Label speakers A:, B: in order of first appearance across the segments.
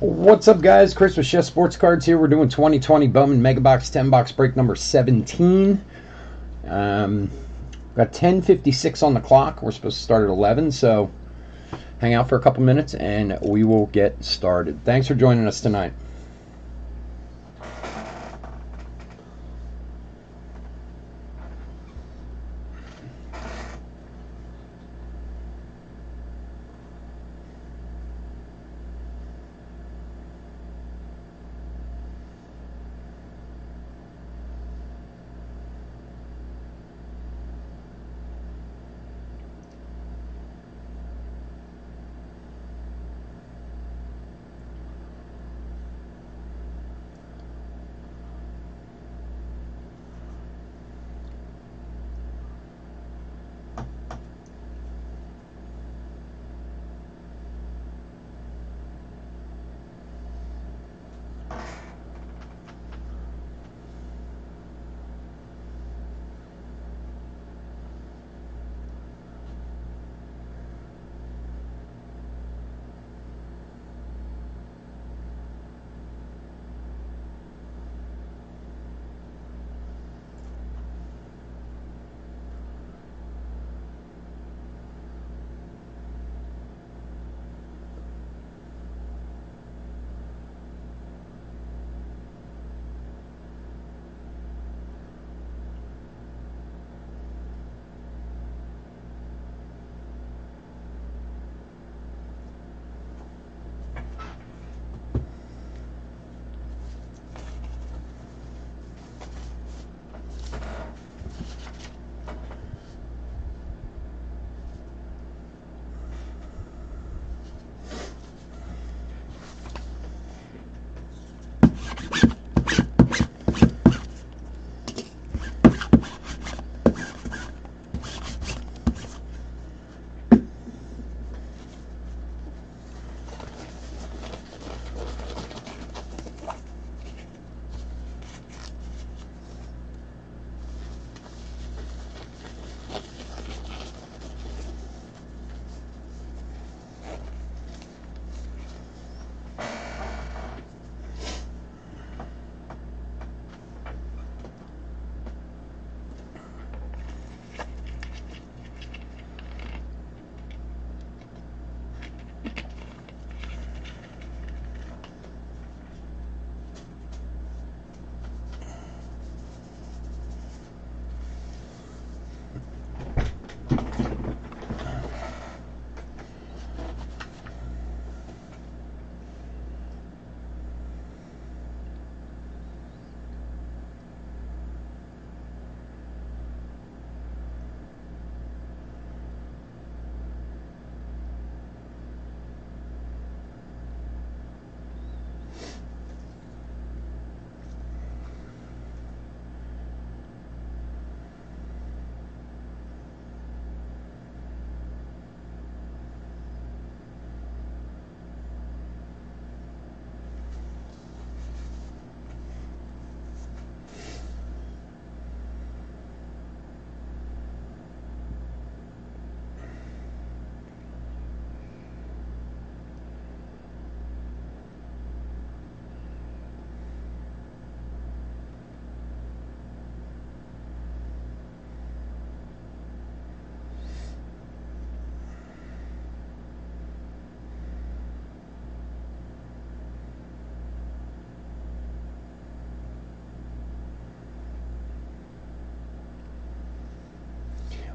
A: What's up, guys? Chris with Chef Sports Cards here. We're doing 2020 Bowman Mega Box 10 box break number 17. Got 10:56 on the clock. We're supposed to start at 11, so hang out for a couple minutes and we will get started. Thanks for joining us tonight.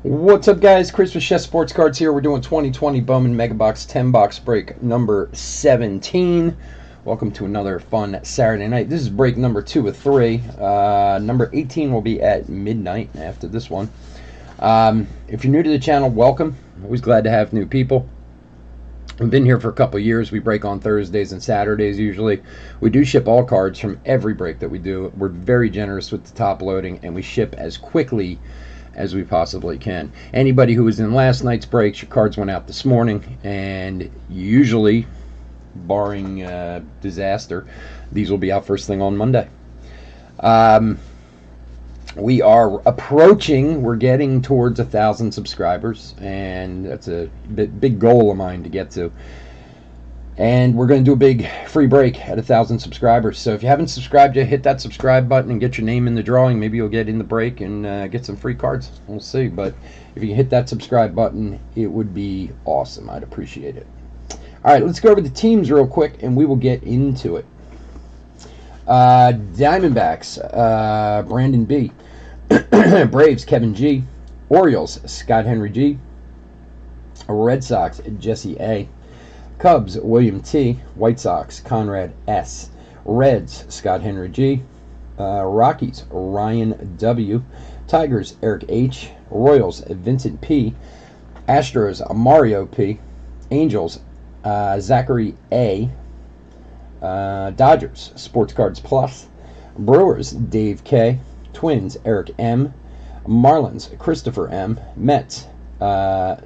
A: What's up, guys? Chris with Chef Sports Cards here. We're doing 2020 Bowman Mega Box 10 box break number 17. Welcome to another fun Saturday night. This is break number 2 of 3. Number 18 will be at midnight after this one. If you're new to the channel, welcome. Always glad to have new people. We've been here for a couple years. We break on Thursdays and Saturdays usually. We do ship all cards from every break that we do. We're very generous with the top loading, and we ship as quickly as we possibly can. Anybody who was in last night's breaks, your cards went out this morning, and usually, barring disaster, these will be out first thing on Monday. We are approaching, we're getting towards 1,000 subscribers, and that's a big goal of mine to get to. And we're going to do a big free break at 1,000 subscribers. So if you haven't subscribed yet, hit that subscribe button and get your name in the drawing. Maybe you'll get in the break and get some free cards. We'll see. But if you hit that subscribe button, it would be awesome. I'd appreciate it. All right, let's go over the teams real quick, and we will get into it. Diamondbacks, Brandon B. Braves, Kevin G. Orioles, Scott Henry G. Red Sox, Jesse A. Cubs, William T. White Sox, Conrad S. Reds, Scott Henry G. Rockies, Ryan W. Tigers, Eric H. Royals, Vincent P. Astros, Mario P. Angels, Zachary A. Dodgers, Sports Cards Plus. Brewers, Dave K. Twins, Eric M. Marlins, Christopher M. Mets,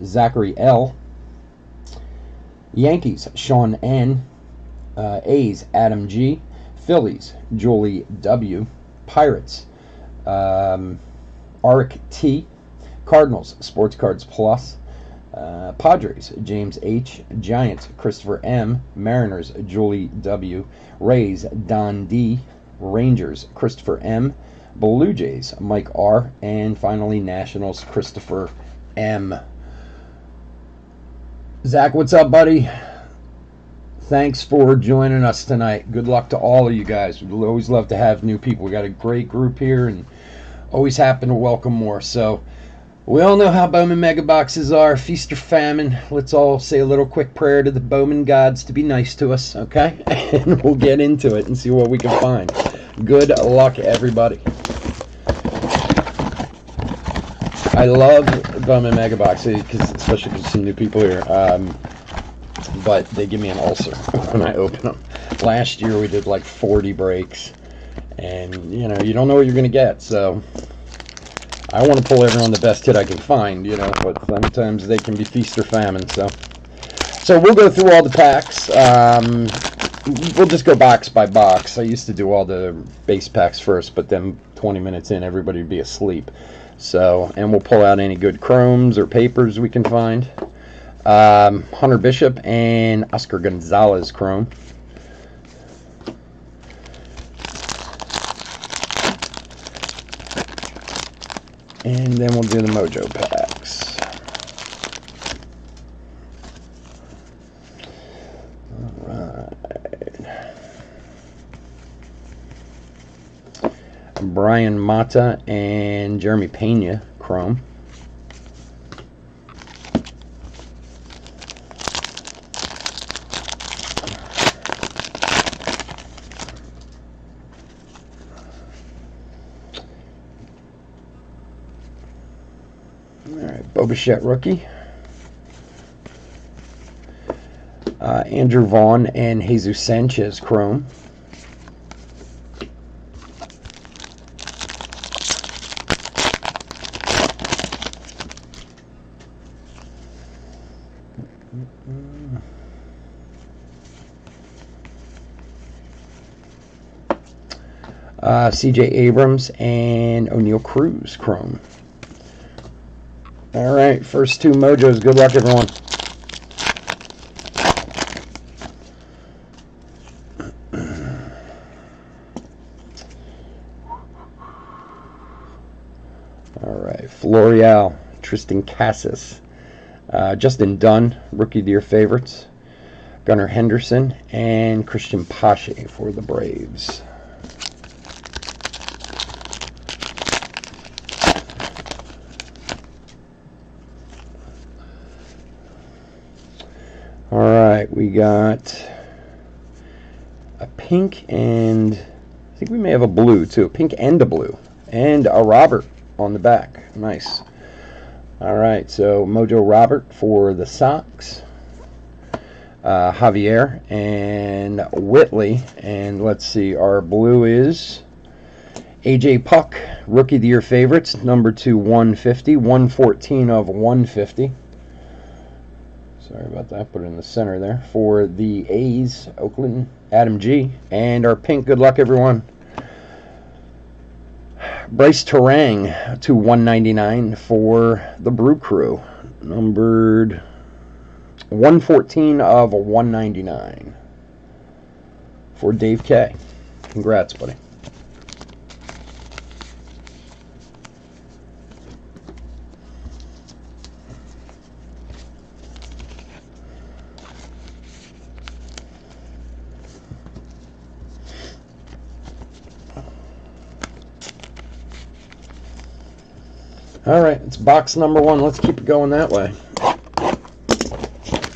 A: Zachary L. Yankees, Sean N. A's, Adam G. Phillies, Julie W. Pirates, Arik T. Cardinals, Sports Cards Plus. Padres, James H. Giants, Christopher M. Mariners, Julie W. Rays, Don D. Rangers, Christopher M. Blue Jays, Mike R. And finally, Nationals, Christopher M. Zach, what's up, buddy? Thanks for joining us tonight. Good luck to all of you guys. We always love to have new people. We got a great group here and always happen to welcome more. So we all know how Bowman mega boxes are, feast or famine. Let's all say a little quick prayer to the Bowman gods to be nice to us, okay? And we'll get into it and see what we can find. Good luck, everybody. I love Bowman mega boxes, especially because some new people here. But they give me an ulcer when I open them. Last year we did like 40 breaks, and you don't know what you're gonna get. So I want to pull everyone the best hit I can find, but sometimes they can be feast or famine. So we'll go through all the packs. We'll just go box by box. I used to do all the base packs first, but then 20 minutes in, everybody would be asleep. And we'll pull out any good chromes or papers we can find. Hunter Bishop and Oscar Gonzalez chrome. And then we'll do the Mojo packs. All right. Brian Mata and Jeremy Pena chrome. Bichette rookie. Andrew Vaughn and Jesus Sanchez chrome. CJ Abrams and O'Neal Cruz chrome. All right, first two Mojos. Good luck, everyone. All right, Florial, Tristan Cassis, Justin Dunn, Rookie of the Year favorites, Gunnar Henderson, and Christian Pache for the Braves. We got a pink and I think we may have a blue too. A pink and a blue. And a Robert on the back. Nice. All right, so Mojo Robert for the Sox. Javier and Whitley. And let's see, our blue is AJ Puck, Rookie of the Year favorites, number 2, 150, 114 of 150. Sorry about that. Put it in the center there. For the A's, Oakland, Adam G. And our pink, good luck, everyone. Bryce Terang to 199 for the Brew Crew. Numbered 114 of 199 for Dave K. Congrats, buddy. All right, it's box number 1. Let's keep it going that way.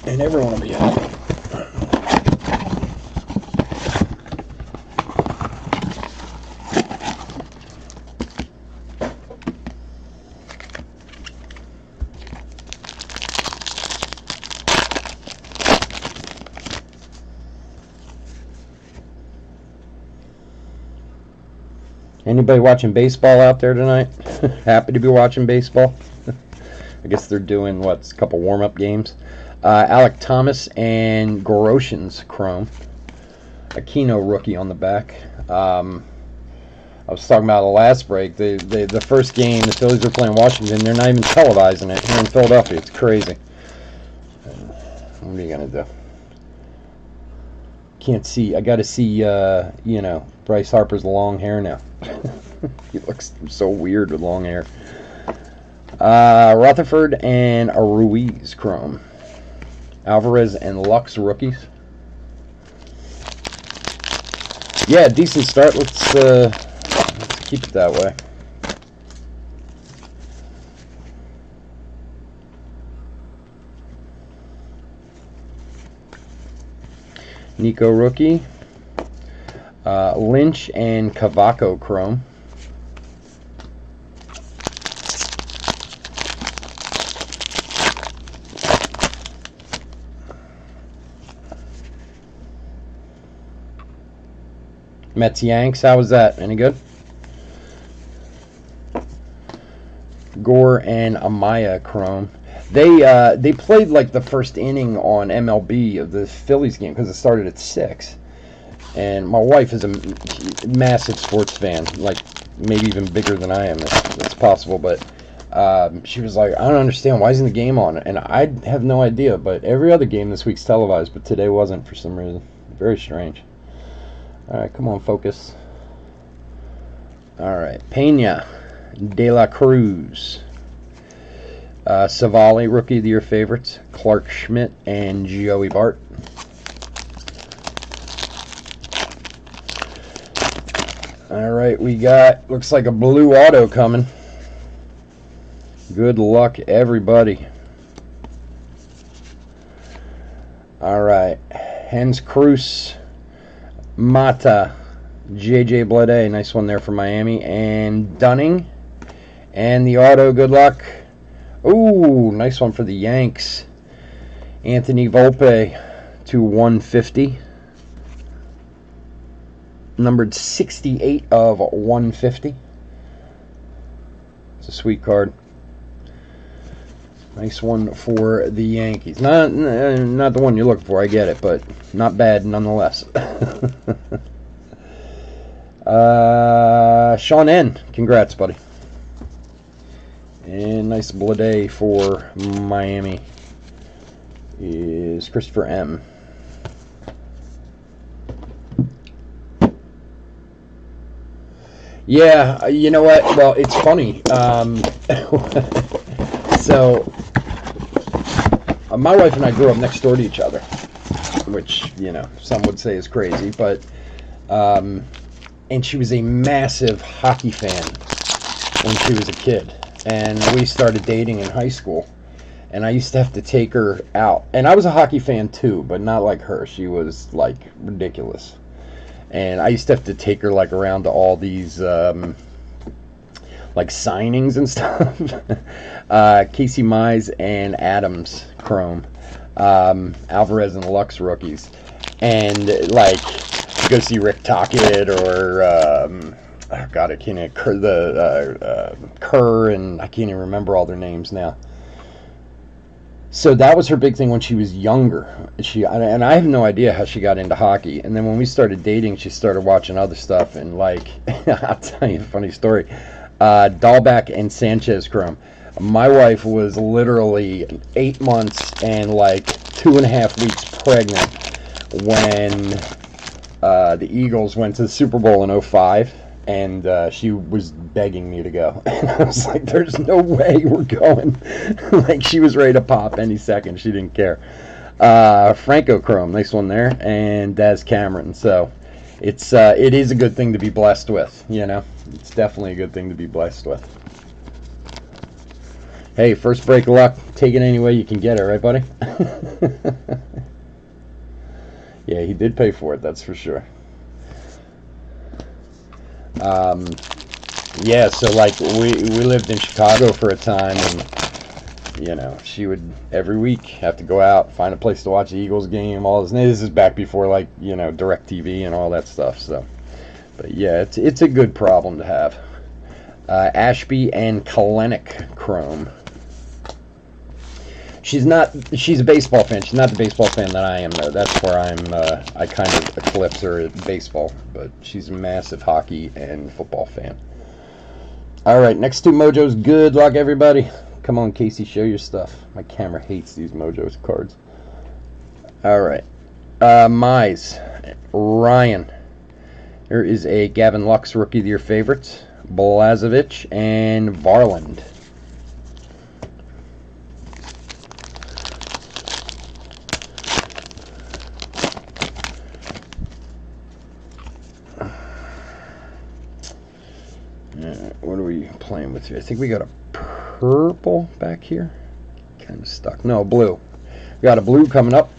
A: And everyone will be happy. Anybody watching baseball out there tonight? Happy to be watching baseball. I guess they're doing, a couple warm-up games. Alec Thomas and Goroshin's Chrome. Aquino rookie on the back. I was talking about the last break. The first game, the Phillies were playing Washington. They're not even televising it here in Philadelphia. It's crazy. What are you going to do? Can't see. I got to see, Bryce Harper's long hair now. He looks so weird with long hair. Rutherford and Ruiz Chrome. Alvarez and Lux rookies. Yeah, decent start. Let's keep it that way. Nico rookie. Lynch and Cavaco Chrome. Mets Yanks, how was that? Any good? Gore and Amaya Chrome. They played like the first inning on MLB of the Phillies game because it started at 6. And my wife is a massive sports fan, like maybe even bigger than I am. It's possible, but she was like, I don't understand. Why isn't the game on? And I have no idea, but every other game this week's televised, but today wasn't for some reason. Very strange. All right, come on, focus. All right, Pena, De La Cruz, Savali, Rookie of the Year favorites, Clark Schmidt, and Joey Bart. All right, we got, looks like a blue auto coming. Good luck, everybody. All right, Hens Cruz, Mata, J.J. Bleday, nice one there for Miami, and Dunning. And the auto, good luck. Ooh, nice one for the Yanks. Anthony Volpe to 150. Numbered 68 of 150. It's a sweet card. Nice one for the Yankees. Not the one you're looking for, I get it, but not bad nonetheless. Sean N., congrats, buddy. And nice Bleday for Miami is Christopher M. Yeah, you know what? Well, it's funny. So, my wife and I grew up next door to each other, which, some would say is crazy, but, and she was a massive hockey fan when she was a kid, and we started dating in high school, and I used to have to take her out, and I was a hockey fan too, but not like her. She was, like, ridiculous. And I used to have to take her like around to all these like signings and stuff. Casey Mize and Adams Chrome, Alvarez and Lux rookies, and like go see Rick Tocchet or God, I can't Kerr, and I can't even remember all their names now. So that was her big thing when she was younger. And I have no idea how she got into hockey. And then when we started dating, she started watching other stuff. And, like, I'll tell you a funny story. Dahlback and Sanchez Chrome. My wife was literally 8 months and, like, 2.5 weeks pregnant when the Eagles went to the Super Bowl in '05, and she was begging me to go. And I was like, there's no way we're going. Like, she was ready to pop any second. She didn't care. Franco Chrome, nice one there, and Daz Cameron. So it is a good thing to be blessed with, you know. It's definitely a good thing to be blessed with. Hey, first break of luck. Take it any way you can get it, right, buddy? Yeah, he did pay for it, that's for sure. Yeah, so like we lived in Chicago for a time, and you know, she would every week have to go out, find a place to watch the Eagles game, all this. And this is back before, like, you know, DirecTV and all that stuff. So, but yeah, it's a good problem to have. Ashby and Kalenic Chrome. She's a baseball fan. She's not the baseball fan that I am, though. That's where I kind of eclipse her at baseball. But she's a massive hockey and football fan. All right, next two Mojos. Good luck, everybody. Come on, Casey, show your stuff. My camera hates these Mojos cards. All right. Mize. Ryan. There is a Gavin Lux Rookie of the Year favorites. Blazovic and Varland. What are we playing with here? I think we got a purple back here. Kind of stuck. No, blue. We got a blue coming up.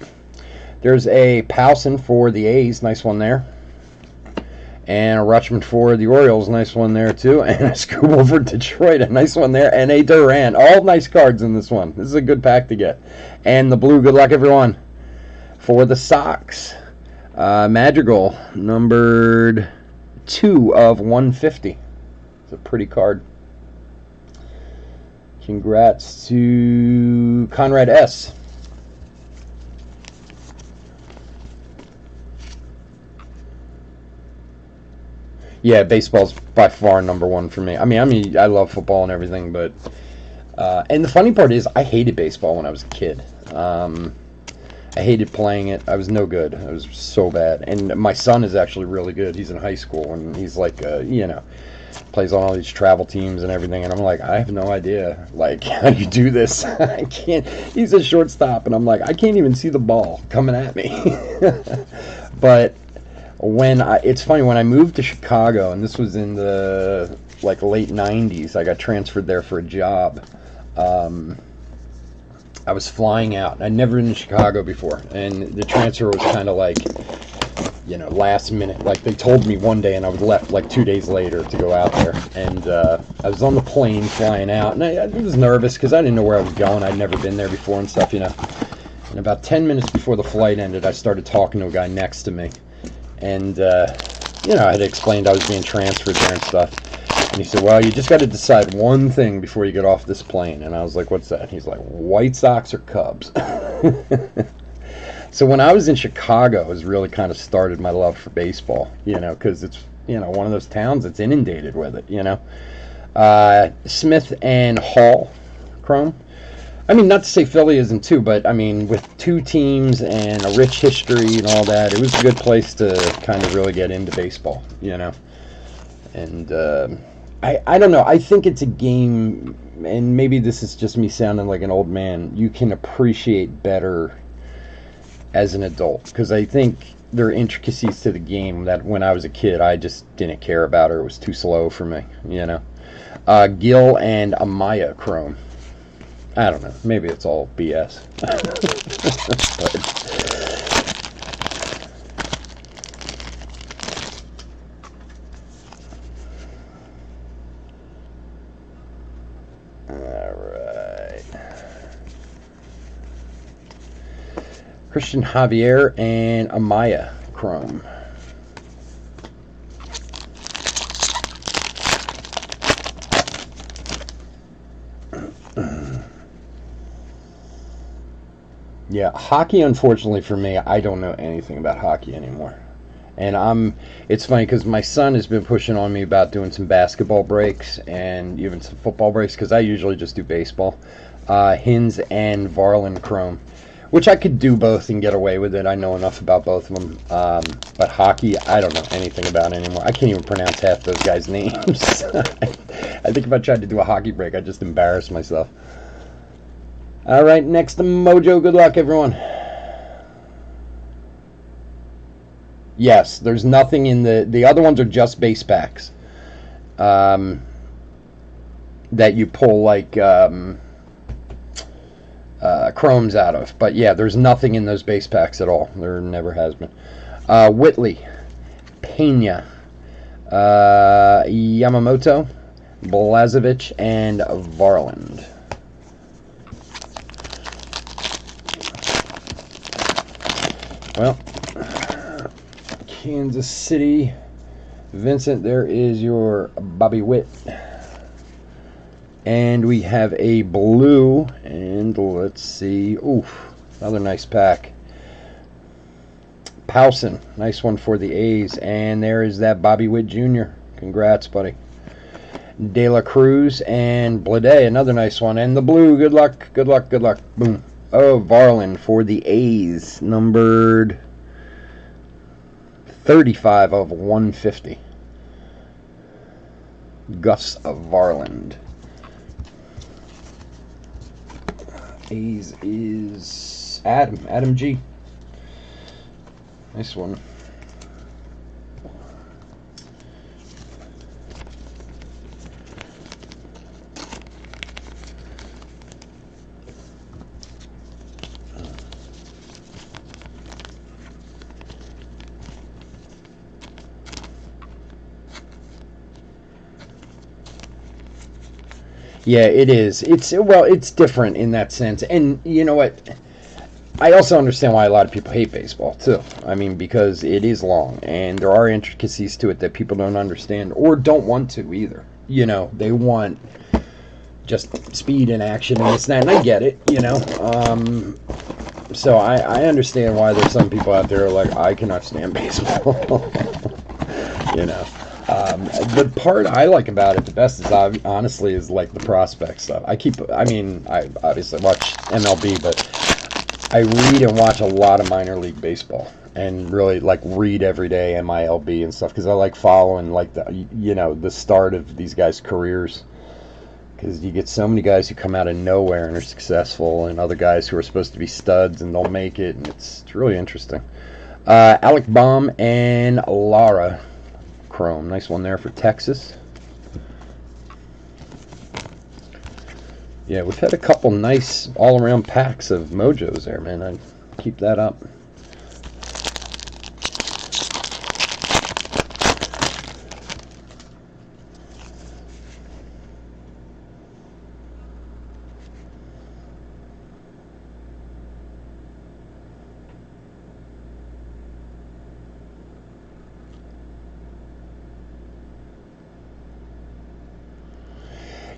A: There's a Powson for the A's. Nice one there. And a Rutschman for the Orioles. Nice one there, too. And a Scooble for Detroit. A nice one there. And a Duran. All nice cards in this one. This is a good pack to get. And the blue. Good luck, everyone. For the Sox. Madrigal. Numbered 2 of 150. It's a pretty card. Congrats to Conrad S. Yeah, baseball's by far number one for me. I mean, I love football and everything, but and the funny part is, I hated baseball when I was a kid. I hated playing it. I was no good. I was so bad. And my son is actually really good. He's in high school, and he's like, you know, plays on all these travel teams and everything. And I'm like, I have no idea. Like, how do you do this? I can't. He's a shortstop, and I'm like, I can't even see the ball coming at me. But it's funny, when I moved to Chicago, and this was in the like late 90s, I got transferred there for a job. I was flying out. I'd never been in Chicago before, and the transfer was kind of like, you know, last minute. Like, they told me one day, and I was left like 2 days later to go out there. And I was on the plane flying out, and I was nervous because I didn't know where I was going. I'd never been there before and stuff, you know. And about 10 minutes before the flight ended, I started talking to a guy next to me. And, you know, I had explained I was being transferred there and stuff. And he said, well, you just got to decide one thing before you get off this plane. And I was like, what's that? And he's like, White Sox or Cubs? So when I was in Chicago, it really kind of started my love for baseball, you know, because it's, you know, one of those towns that's inundated with it, you know. Smith and Hall Chrome. I mean, not to say Philly isn't too, but I mean, with two teams and a rich history and all that, it was a good place to kind of really get into baseball, you know. And I don't know. I think it's a game, and maybe this is just me sounding like an old man, you can appreciate better as an adult, because I think there are intricacies to the game that when I was a kid, I just didn't care about, or it was too slow for me, you know. Gill and Amaya Chrome. I don't know. Maybe it's all BS. All right. Christian Javier and Amaya Chrome. Yeah, hockey, unfortunately for me, I don't know anything about hockey anymore. And it's funny because my son has been pushing on me about doing some basketball breaks and even some football breaks, because I usually just do baseball. Hins and Varland Chrome. which I could do both and get away with it. I know enough about both of them. But hockey, I don't know anything about anymore. I can't even pronounce half those guys' names. I think if I tried to do a hockey break, I'd just embarrass myself. All right, next to Mojo. Good luck, everyone. Yes, there's nothing in the other ones are just base packs. That you pull like chromes out of. But yeah, there's nothing in those base packs at all. There never has been. Whitley, Pena, Yamamoto, Blazovic, and Varland. Well, Kansas City, Vincent, there is your Bobby Witt. And we have a blue, and let's see, oof, another nice pack. Powson, nice one for the A's, and there is that Bobby Witt Jr. Congrats, buddy. De La Cruz and Blade, another nice one, and the blue, good luck, good luck, good luck, boom. Oh, Varland for the A's, numbered 35 of 150. Gus Varland. A's is Adam G. Nice one. Yeah, it is. It's different in that sense. And you know what? I also understand why a lot of people hate baseball, too. I mean, because it is long, and there are intricacies to it that people don't understand or don't want to either. You know, they want just speed and action and this and that, and I get it, you know. So I understand why there's some people out there who are like, I cannot stand baseball. You know. The part I like about it the best is honestly is like the prospect stuff. I obviously watch MLB, but I read and watch a lot of minor league baseball and really like read every day MILB and stuff because I like following like the start of these guys' careers because you get so many guys who come out of nowhere and are successful and other guys who are supposed to be studs and don't make it, and it's really interesting. Alec Baum and Lara. Chrome. Nice one there for Texas. Yeah, we've had a couple nice all-around packs of Mojos there, man. I'd keep that up.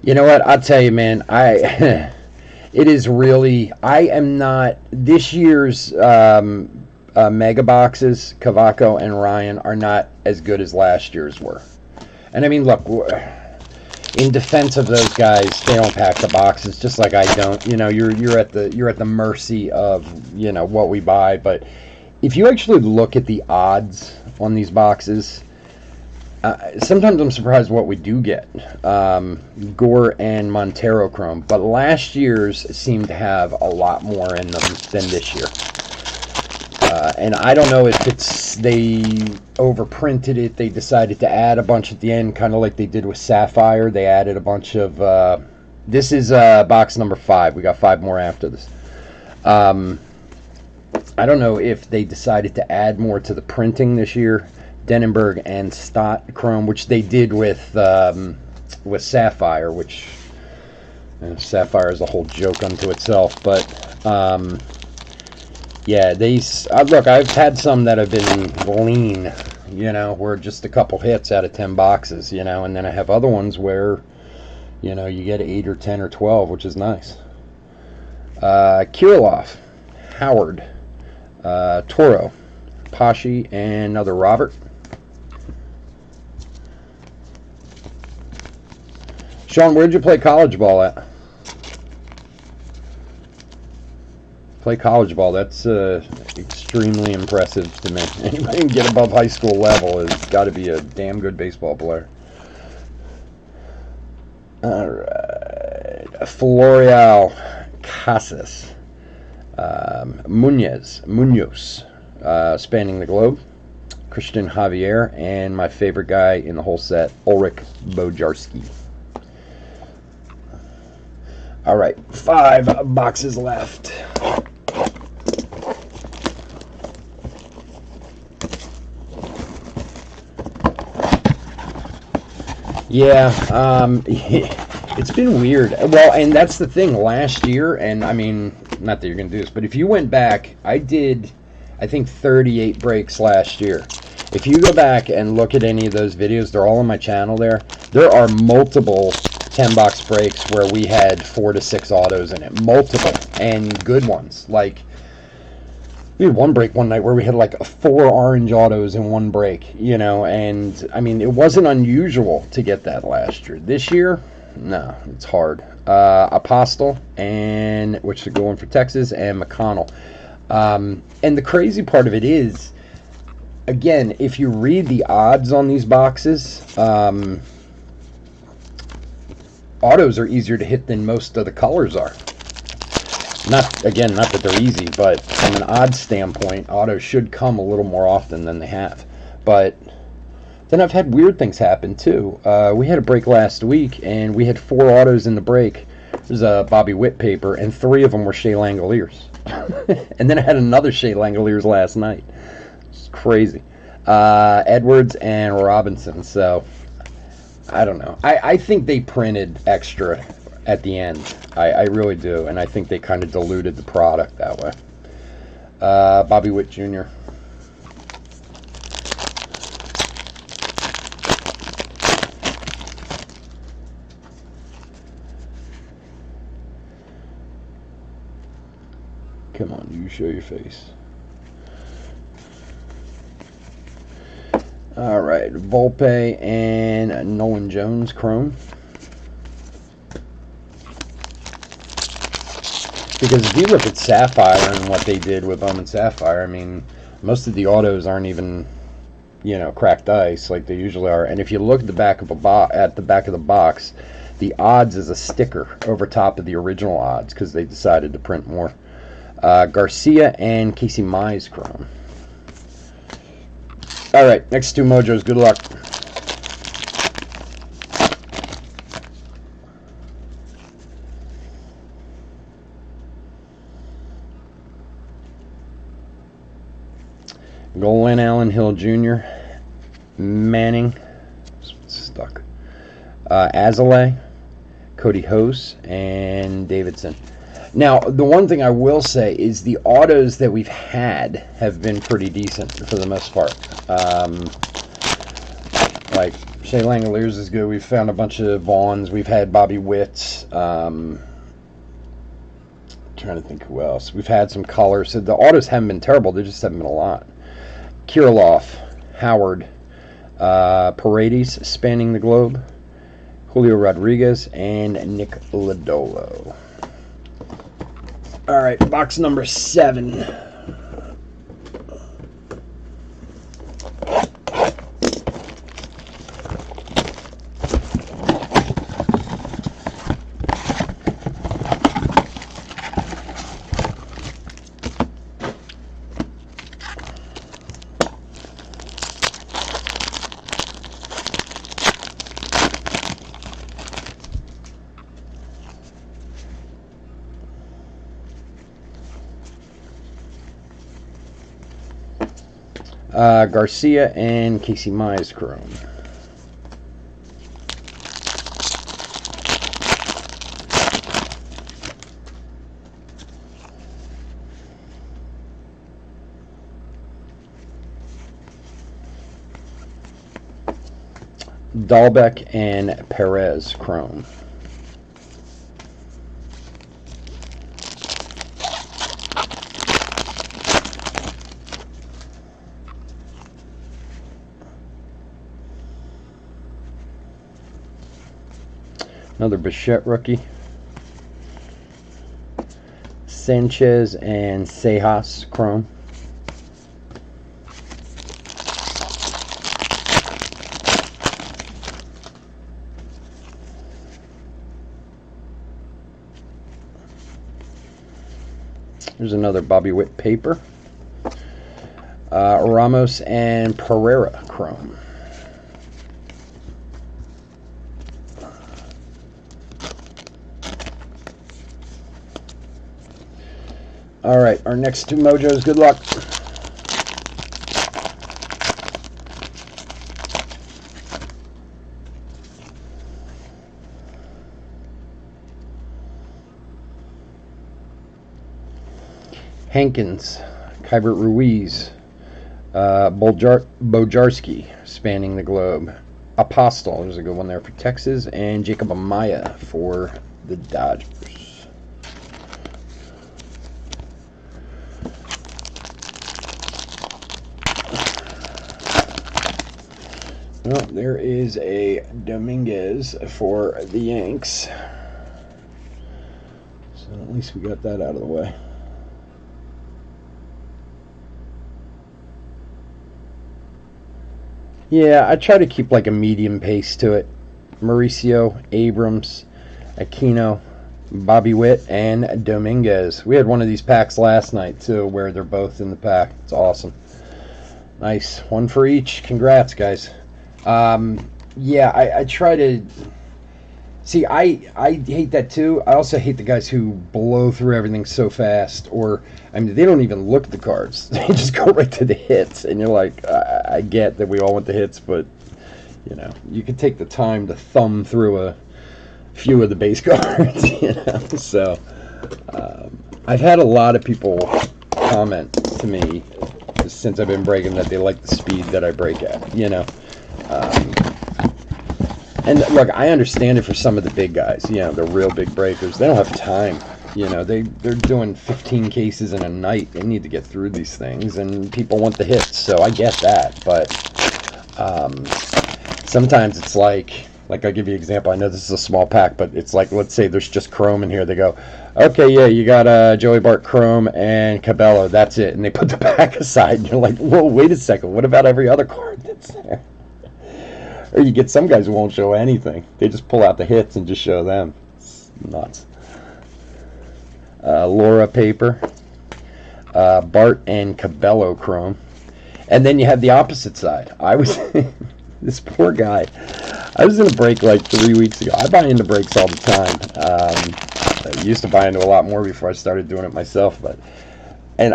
A: You know what? I'll tell you, man. It is really. I am not. This year's mega boxes, Cavaco and Ryan, are not as good as last year's were. And I mean, look, in defense of those guys, they don't pack the boxes, just like I don't. You know, you're at the mercy of what we buy. But if you actually look at the odds on these boxes. Sometimes I'm surprised what we do get. Gore and Montero Chrome. But last year's seemed to have a lot more in them than this year. And I don't know if it's they overprinted it. They decided to add a bunch at the end, kind of like they did with Sapphire. They added a bunch of... this is box number 5. We got 5 more after this. I don't know if they decided to add more to the printing this year. Denenberg and Stott Chrome, which they did with Sapphire, which Sapphire is a whole joke unto itself. But yeah, look. I've had some that have been lean, where just a couple hits out of 10 boxes, and then I have other ones where, you get 8 or 10 or 12, which is nice. Kirilloff, Howard, Toro, Pashi, and another Robert. Sean, where'd you play college ball at? Play college ball. That's extremely impressive to me. Anybody who can get above high school level has got to be a damn good baseball player. All right. Florial Casas. Munoz. Spanning the globe. Christian Javier. And my favorite guy in the whole set, Ulrich Bojarski. All right. 5 boxes left. Yeah, it's been weird. Well, and that's the thing. Last year, and I mean, not that you're going to do this, but if you went back, I did, I think, 38 breaks last year. If you go back and look at any of those videos, they're all on my channel there. There are multiple 10-box breaks where we had 4 to 6 autos in it. Multiple, and good ones. Like, we had one break one night where we had like 4 orange autos in one break, you know, and I mean, it wasn't unusual to get that last year. This year, no, it's hard. Apostle, and which is going for Texas, and McConnell. And the crazy part of it is, again, if you read the odds on these boxes, autos are easier to hit than most of the colors are. Not that they're easy, but from an odds standpoint, autos should come a little more often than they have. But then I've had weird things happen too. We had a break last week, and we had 4 autos in the break. There's a Bobby Witt paper, and 3 of them were Shea Langoliers. And then I had another Shea Langoliers last night. It's crazy. Edwards and Robinson. So I don't know. I think they printed extra at the end. I really do, and I think they kind of diluted the product that way. Bobby Witt Jr. Come on, you show your face. All right, Volpe and Nolan Jones Chrome. Because if you look at Sapphire and what they did with Bowman Sapphire, I mean, most of the autos aren't even, you know, cracked ice like they usually are. And if you look at the back of the box, the odds is a sticker over top of the original odds because they decided to print more. Garcia and Casey Mize Chrome. All right, next 2 mojos. Good luck. Golan Allen Hill Jr., Manning, stuck, Azalea, Cody Hose, and Davidson. Now, the one thing I will say is the autos that we've had have been pretty decent for the most part. Like, Shea Langoliers is good. We've found a bunch of Vaughns. We've had Bobby Witts. Trying to think who else. We've had some colors. So the autos haven't been terrible. There just haven't been a lot. Kirilloff, Howard, Paredes, Spanning the Globe, Julio Rodriguez, and Nick Lodolo. All right, box number 7. Garcia and Casey Mize Chrome. Dahlbeck and Perez Chrome. Another Bichette rookie. Sanchez and Sejas Chrome. There's another Bobby Witt paper. Ramos and Pereira Chrome. All right, our next two mojos. Good luck. Hankins, Kybert Ruiz, Bojarski, spanning the globe. Apostle, there's a good one there for Texas, and Jacob Amaya for the Dodgers. Well, there is a Dominguez for the Yanks. So at least we got that out of the way. Yeah, I try to keep like a medium pace to it. Mauricio, Abrams, Aquino, Bobby Witt, and Dominguez. We had one of these packs last night too, where they're both in the pack. It's awesome. Nice. One for each. Congrats, guys. Yeah, I try to... See, I hate that too. I also hate the guys who blow through everything so fast, or, I mean, they don't even look at the cards. They just go right to the hits, and you're like, I get that we all want the hits, but, you know, you could take the time to thumb through a few of the base cards, you know, so, I've had a lot of people comment to me since I've been breaking that they like the speed that I break at, you know. And look, I understand it for some of the big guys, you know, the real big breakers. They don't have time, you know. They're doing 15 cases in a night. They need to get through these things, and people want the hits, so I get that. But sometimes it's like I'll give you an example. I know this is a small pack, but it's like, let's say there's just Chrome in here. They go, okay, yeah, you got Joey Bart Chrome and Cabello. That's it. And they put the pack aside, and you're like, whoa, wait a second. What about every other card that's there? Or you get some guys who won't show anything. They just pull out the hits and just show them. It's nuts. Laura paper. Bart and Cabello Chrome. And then you have the opposite side. I was... this poor guy. I was in a break like 3 weeks ago. I buy into breaks all the time. I used to buy into a lot more before I started doing it myself. And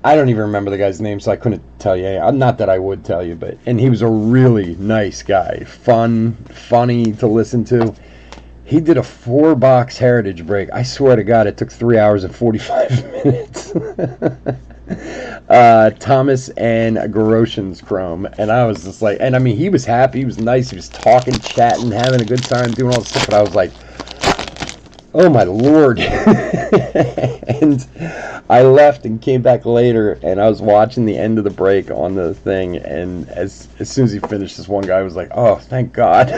A: I don't even remember the guy's name, so I couldn't tell you. Not that I would tell you, and he was a really nice guy. Funny to listen to. He did a 4-box Heritage break. I swear to God, it took 3 hours and 45 minutes. Thomas and Goroshin's Chrome. And I was just like, and I mean, he was happy. He was nice. He was talking, chatting, having a good time, doing all this stuff. But I was like, oh my Lord. And I left and came back later, and I was watching the end of the break on the thing, and as soon as he finished, this one guy was like, oh, thank God.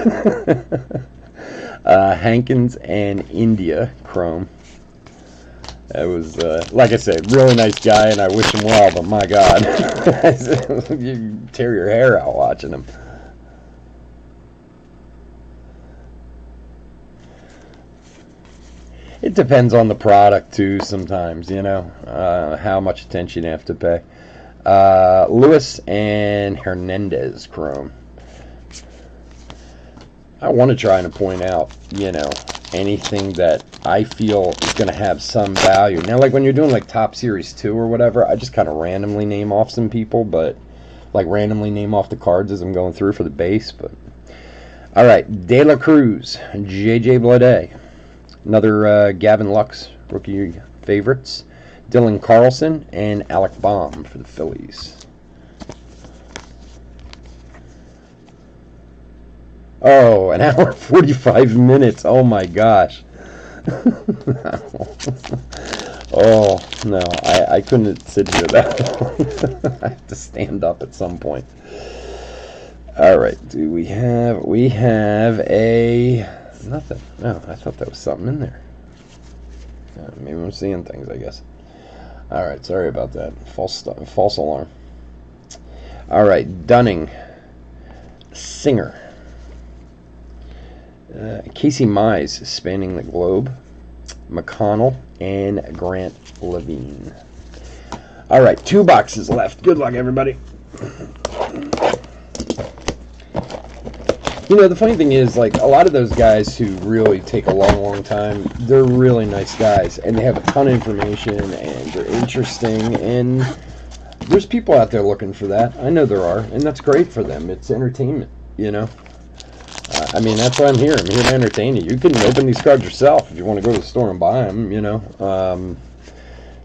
A: Hankins and India Chrome. That was, like I said, really nice guy, and I wish him well, but my God. You tear your hair out watching him. It depends on the product, too, sometimes, you know, how much attention you have to pay. Lewis and Hernandez Chrome. I want to try and point out, you know, anything that I feel is going to have some value. Now, like when you're doing like Top Series 2 or whatever, I just kind of randomly name off some people, but like randomly name off the cards as I'm going through for the base. But all right, De La Cruz, J.J. Bleday. Another Gavin Lux rookie favorites. Dylan Carlson and Alec Baum for the Phillies. Oh, an hour and 45 minutes. Oh my gosh. Oh, no. I couldn't sit here that long. I have to stand up at some point. All right. We have a... Nothing. No, I thought that was something in there. Maybe I'm seeing things, I guess. All right, sorry about that. False alarm. All right, Dunning, Singer, Casey Mize, Spanning the Globe, McConnell, and Grant Levine. All right, 2 boxes left. Good luck, everybody. You know, the funny thing is, like, a lot of those guys who really take a long, long time, they're really nice guys, and they have a ton of information, and they're interesting, and there's people out there looking for that. I know there are, and that's great for them. It's entertainment, you know? I mean, that's why I'm here. I'm here to entertain you. You can open these cards yourself if you want to go to the store and buy them, you know?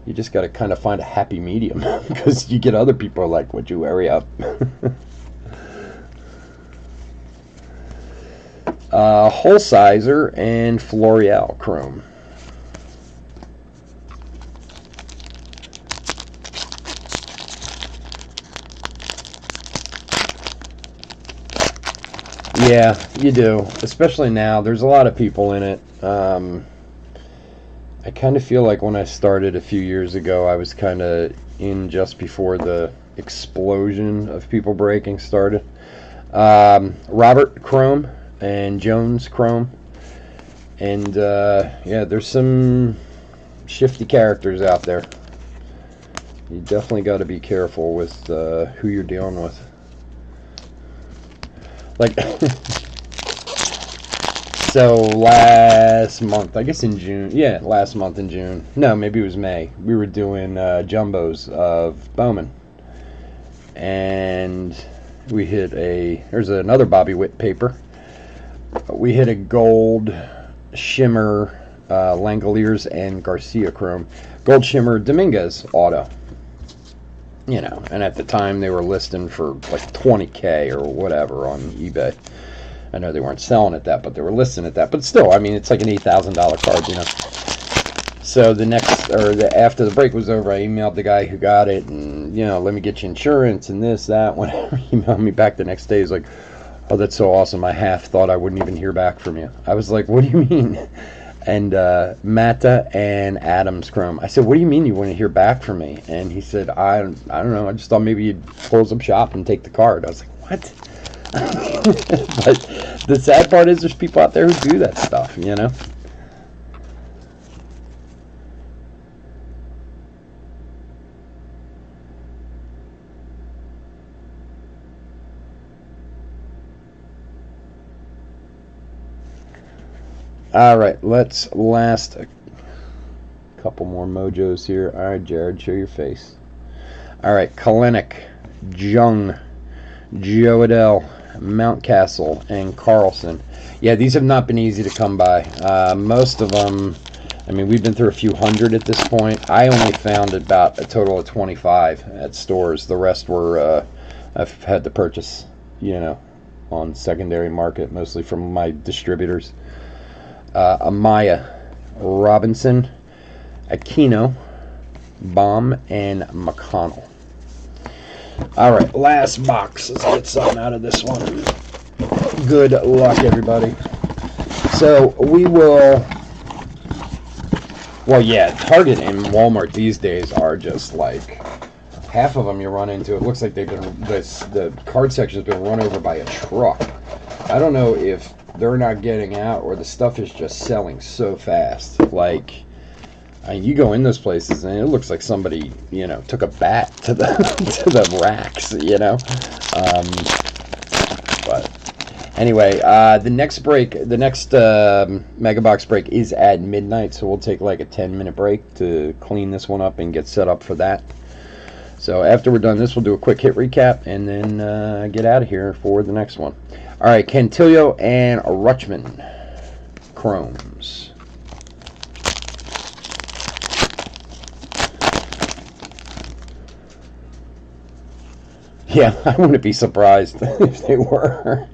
A: You just got to kind of find a happy medium, because you get other people like, would you hurry up? Holsizer and Florial Chrome. Yeah, you do. Especially now. There's a lot of people in it. I kind of feel like when I started a few years ago, I was kind of in just before the explosion of people breaking started. Robert Chrome and Jones Chrome, and yeah, there's some shifty characters out there. You definitely got to be careful with who you're dealing with. Like, so last month, I guess in June, yeah, last month in June, no, maybe it was May, we were doing jumbos of Bowman, and we hit there's another Bobby Witt paper. We hit a gold shimmer Langoliers and Garcia Chrome. Gold shimmer Dominguez auto. You know, and at the time they were listing for like $20K or whatever on eBay. I know they weren't selling at that, but they were listing at that. But still, I mean, it's like an $8,000 card, you know. So after the break was over, I emailed the guy who got it, and, you know, let me get you insurance and this, that, whatever. He emailed me back the next day. He's like, oh, that's so awesome. I half thought I wouldn't even hear back from you. I was like, what do you mean? And Mata and Adams Chrome. I said, what do you mean you wouldn't hear back from me? And he said, I don't know. I just thought maybe you'd close up shop and take the card. I was like, what? But the sad part is there's people out there who do that stuff, you know? All right, let's last a couple more mojos here. All right, Jared, show your face. All right, Kalenic, Jung, Joe Adele, Mountcastle, and Carlson. Yeah, these have not been easy to come by. Most of them, I mean, we've been through a few hundred at this point. I only found about a total of 25 at stores. The rest were, I've had to purchase, you know, on secondary market, mostly from my distributors. Amaya, Robinson, Aquino, Baum, and McConnell. All right, last box. Let's get something out of this one. Good luck, everybody. So we will. Well, yeah, Target and Walmart these days are just like half of them you run into. It looks like they've been the card section's been run over by a truck. I don't know if they're not getting out or the stuff is just selling so fast. Like, you go in those places and it looks like somebody, you know, took a bat to the to the racks, you know. But anyway, the next Mega Box break is at midnight, so we'll take like a 10-minute break to clean this one up and get set up for that. So after we're done this, we'll do a quick hit recap and then get out of here for the next one. All right, Cantillo and Rutschman Chromes. Yeah, I wouldn't be surprised if they were.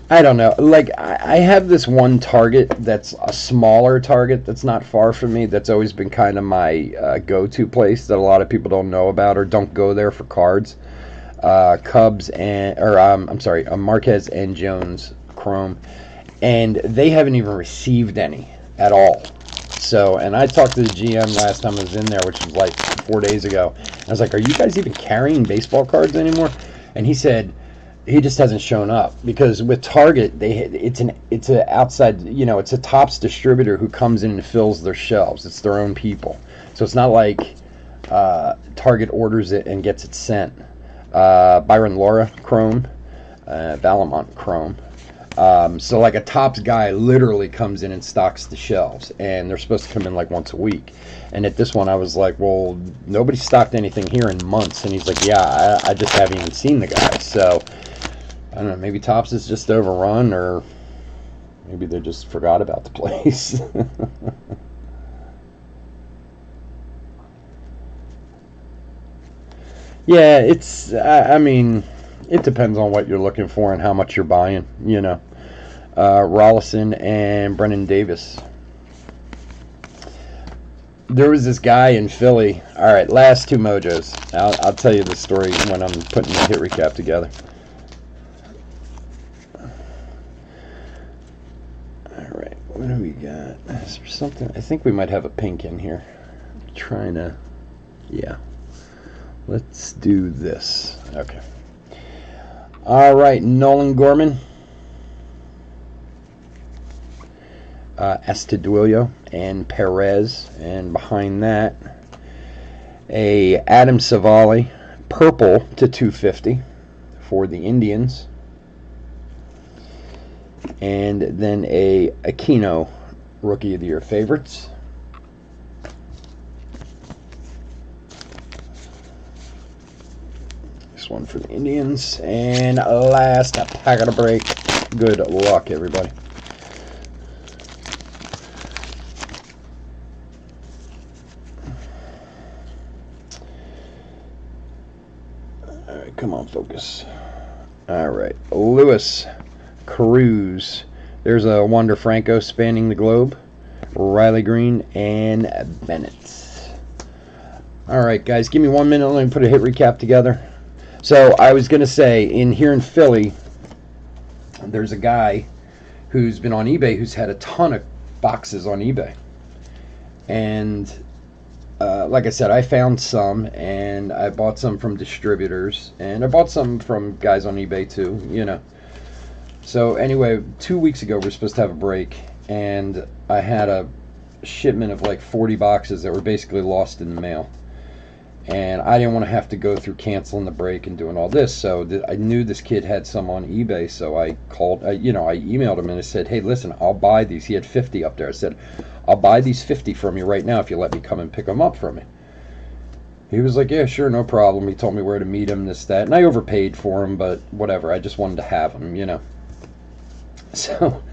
A: I don't know. Like, I have this one Target that's a smaller Target that's not far from me. That's always been kind of my go-to place that a lot of people don't know about or don't go there for cards. Cubs Marquez and Jones Chrome, and they haven't even received any at all. So, and I talked to the GM last time I was in there, which was like 4 days ago. I was like, "Are you guys even carrying baseball cards anymore?" And he said he just hasn't shown up because with Target, it's a outside, it's a Topps distributor who comes in and fills their shelves. It's their own people, so it's not like Target orders it and gets it sent. Byron Laura Chrome, Valamont Chrome. So like a Topps guy literally comes in and stocks the shelves, and they're supposed to come in like once a week. And at this one, I was like, well, nobody stocked anything here in months. And he's like, yeah, I just haven't even seen the guy. So I don't know, maybe Topps is just overrun, or maybe they just forgot about the place. Yeah, I mean, it depends on what you're looking for and how much you're buying. Rollison and Brennan Davis. There was this guy in Philly. All right, last two mojos. I'll tell you the story when I'm putting the hit recap together. All right, what do we got? Is there something? I think we might have a pink in here. Trying to, yeah. Let's do this. Okay. All right, Nolan Gorman, Astudillo, and Perez, and behind that, a Adam Savali, purple to 250 for the Indians, and then a Aquino, Rookie of the Year favorites. One for the Indians, and last pack of the break. Good luck, everybody. All right, come on, focus. All right, Lewis, Cruz. There's a Wander Franco spanning the globe. Riley Green and Bennett. All right, guys, give me 1 minute. Let me put a hit recap together. So I was going to say, here in Philly, there's a guy who's been on eBay who's had a ton of boxes on eBay. And like I said, I found some, and I bought some from distributors, and I bought some from guys on eBay too. So anyway, 2 weeks ago we were supposed to have a break, and I had a shipment of like 40 boxes that were basically lost in the mail. And I didn't want to have to go through canceling the break and doing all this. So I knew this kid had some on eBay. So I called, I emailed him and I said, hey, listen, I'll buy these. He had 50 up there. I said, I'll buy these 50 from you right now if you let me come and pick them up from you. He was like, yeah, sure, no problem. He told me where to meet him, this, that. And I overpaid for him, but whatever. I just wanted to have him. So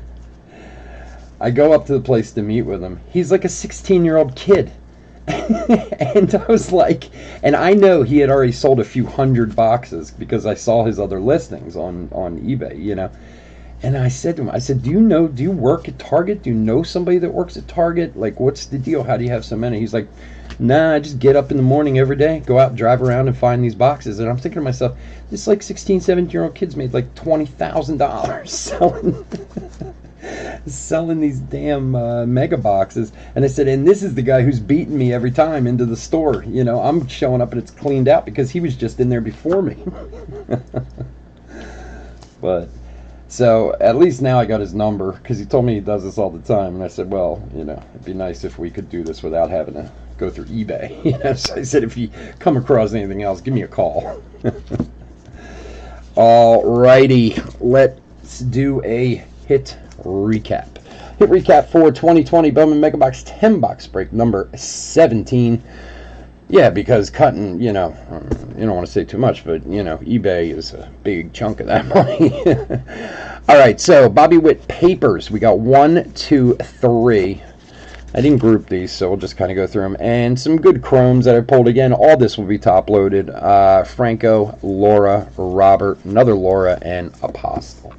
A: I go up to the place to meet with him. He's like a 16-year-old kid. And I was like, and I know he had already sold a few hundred boxes because I saw his other listings on eBay, And I said to him, I said, do you work at Target? Do you know somebody that works at Target? Like, what's the deal? How do you have so many? He's like, nah, I just get up in the morning every day, go out and drive around and find these boxes. And I'm thinking to myself, this like 16, 17-year-old kid's made like $20,000 selling these damn mega boxes. And I said, and this is the guy who's beating me every time into the store. I'm showing up and it's cleaned out because he was just in there before me. But so at least now I got his number because he told me he does this all the time. And I said, well, it'd be nice if we could do this without having to go through eBay. So I said, if you come across anything else, give me a call. All righty, let's do a hit recap. Hit recap for 2020 Bowman Megabox 10 box break number 17. Yeah, because cutting, you don't want to say too much, but eBay is a big chunk of that money. All right, so Bobby Witt papers. We got 1, 2, 3. I didn't group these, so we'll just kind of go through them. And some good chromes that I pulled again. All this will be top loaded. Franco, Laura, Robert, another Laura, and Apostle.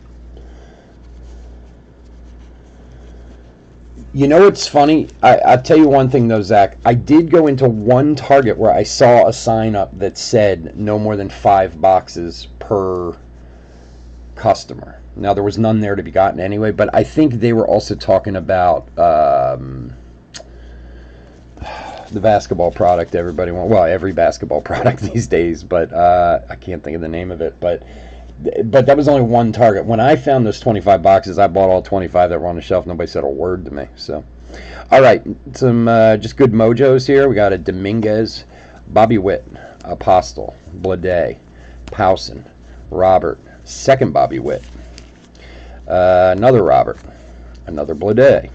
A: It's funny? I'll tell you one thing, though, Zach. I did go into one Target where I saw a sign up that said no more than 5 boxes per customer. Now, there was none there to be gotten anyway, but I think they were also talking about the basketball product everybody wants. Well, every basketball product these days, but I can't think of the name of it. But that was only one Target. When I found those 25 boxes, I bought all 25 that were on the shelf. Nobody said a word to me. So, all right, some just good mojos here. We got a Dominguez, Bobby Witt, Apostle, Blade, Powson, Robert, second Bobby Witt, another Robert, another Blade,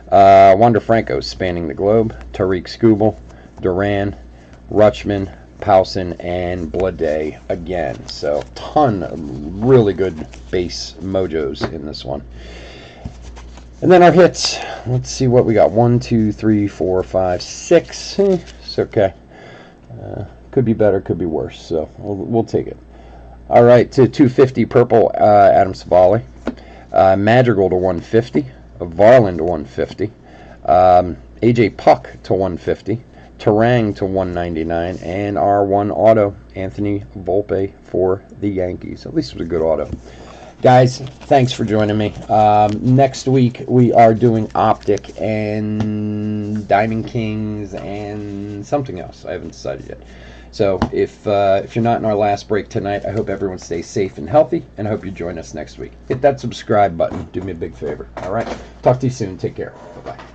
A: Wander Franco spanning the globe, Tariq Skubal, Duran, Rutschman, Powson, and Blade again. So ton of really good base mojos in this one. And then our hits. Let's see what we got. 1, 2, 3, 4, 5, 6. It's okay. Could be better, could be worse. So we'll take it. All right, to 250 purple, Adam Savali. Madrigal to 150. Varland to 150. AJ Puck to 150. Terang to 199. And our one auto, Anthony Volpe for the Yankees. At least it was a good auto. Guys, thanks for joining me. Next week we are doing Optic and Diamond Kings and something else. I haven't decided yet. So if you're not in our last break tonight, I hope everyone stays safe and healthy, and I hope you join us next week. Hit that subscribe button. Do me a big favor. All right? Talk to you soon. Take care. Bye-bye.